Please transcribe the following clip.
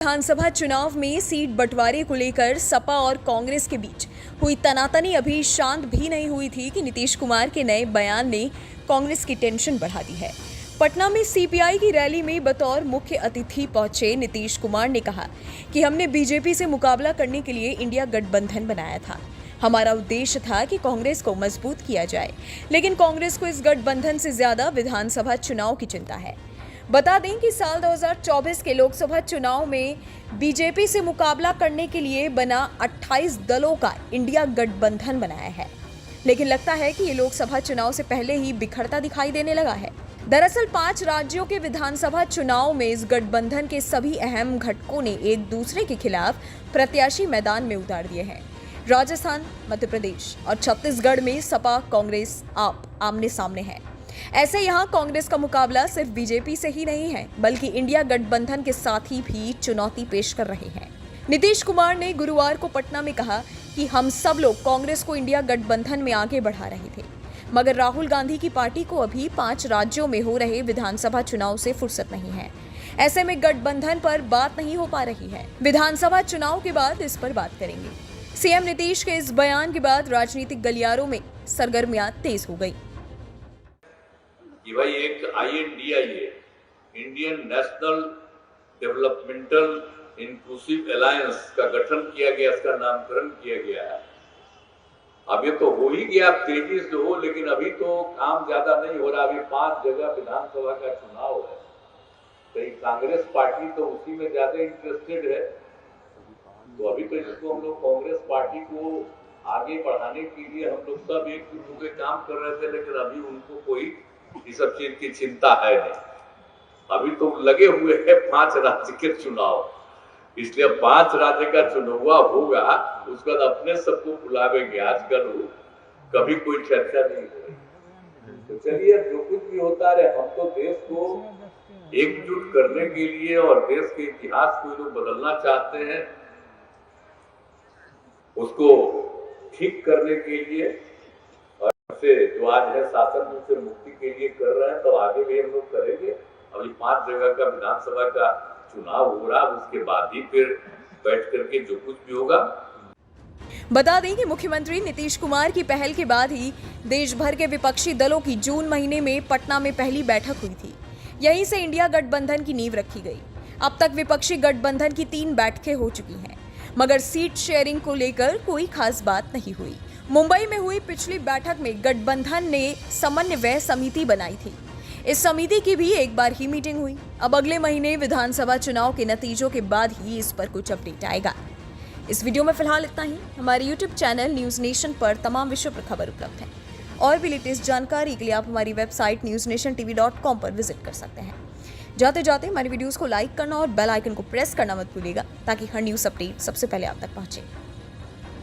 विधानसभा चुनाव में सीट बंटवारे को लेकर सपा और कांग्रेस के बीच हुई तनातनी अभी शांत भी नहीं हुई थी कि नीतीश कुमार के नए बयान ने कांग्रेस की टेंशन बढ़ा दी है। पटना में सीपीआई की रैली में बतौर मुख्य अतिथि पहुंचे नीतीश कुमार ने कहा कि हमने बीजेपी से मुकाबला करने के लिए इंडिया गठबंधन बनाया था। हमारा उद्देश्य था कि कांग्रेस को मजबूत किया जाए, लेकिन कांग्रेस को इस गठबंधन से ज्यादा विधानसभा चुनाव की चिंता है। बता दें कि साल 2024 के लोकसभा चुनाव में बीजेपी से मुकाबला करने के लिए बना 28 दलों का इंडिया गठबंधन बनाया है, लेकिन लगता है कि ये लोकसभा चुनाव से पहले ही बिखरता दिखाई देने लगा है। दरअसल 5 राज्यों के विधानसभा चुनाव में इस गठबंधन के सभी अहम घटकों ने एक दूसरे के खिलाफ प्रत्याशी मैदान में उतार दिए हैं। राजस्थान, मध्य प्रदेश और छत्तीसगढ़ में सपा कांग्रेस आमने सामने है। ऐसे यहाँ कांग्रेस का मुकाबला सिर्फ बीजेपी से ही नहीं है, बल्कि इंडिया गठबंधन के साथ ही भी चुनौती पेश कर रहे हैं। नीतीश कुमार ने गुरुवार को पटना में कहा कि हम सब लोग कांग्रेस को इंडिया गठबंधन में आगे बढ़ा रहे थे, मगर राहुल गांधी की पार्टी को अभी 5 राज्यों में हो रहे विधानसभा चुनाव से फुर्सत नहीं है। ऐसे में गठबंधन पर बात नहीं हो पा रही है। विधानसभा चुनाव के बाद इस पर बात करेंगे। सीएम नीतीश के इस बयान के बाद राजनीतिक गलियारों में सरगर्मियां तेज हो गई कि भाई एक INDIA Indian national developmental inclusive alliance का गठन किया गया, इसका नामकरण किया गया है। अब ये तो हो ही गया, तेजी से हो, लेकिन अभी तो काम ज्यादा नहीं हो रहा। अभी 5 जगह विधानसभा का चुनाव है, तो कांग्रेस पार्टी तो उसी में ज्यादा इंटरेस्टेड है। तो अभी तो जिसको हम लोग कांग्रेस पार्टी को आगे बढ़ाने के लिए हम लोग सब एक जुट होकर काम कर रहे थे, लेकिन अभी उनको कोई इस सब चीज की चिंता है नहीं। अभी तो लगे हुए हैं 5 राज्य के चुनाव, इसलिए 5 राज्य का चुनाव होगा, उसके बाद अपने सबको बुलावेंगे। आजकल कभी कोई चर्चा नहीं हो रही। तो चलिए, जो कुछ भी होता रहे, हम तो देश को एकजुट करने के लिए और देश के इतिहास को लोग बदलना चाहते हैं, उसको ठीक करने के लिए और से जो आज है शासन से मुक्ति के लिए कर रहे हैं, तो आगे भी हम लोग करेंगे। अभी 5 जगह का विधानसभा का चुनाव हो रहा, उसके बाद ही फिर बैठ करके जो कुछ भी होगा। बता दें कि मुख्यमंत्री नीतीश कुमार की पहल के बाद ही देश भर के विपक्षी दलों की जून महीने में पटना में पहली बैठक हुई थी। यहीं से इंडिया गठबंधन की नींव रखी गई। अब तक विपक्षी गठबंधन की 3 बैठकें हो चुकी हैं, मगर सीट शेयरिंग को लेकर कोई खास बात नहीं हुई। मुंबई में हुई पिछली बैठक में गठबंधन ने समन्वय समिति बनाई थी। इस समिति की भी एक बार ही मीटिंग हुई। अब अगले महीने विधानसभा चुनाव के नतीजों के बाद ही इस पर कुछ अपडेट आएगा। इस वीडियो में फिलहाल इतना ही। हमारे YouTube चैनल न्यूज़ नेशन पर तमाम विषयों पर खबर उपलब्ध है। और भी लेटेस्ट जानकारी के लिए आप हमारी वेबसाइट newsnationtv.com पर विजिट कर सकते हैं। जाते जाते हमारी वीडियोस को लाइक करना और बेल आइकन को प्रेस करना मत भूलिएगा, ताकि हर न्यूज़ अपडेट सबसे पहले आप तक पहुंचे।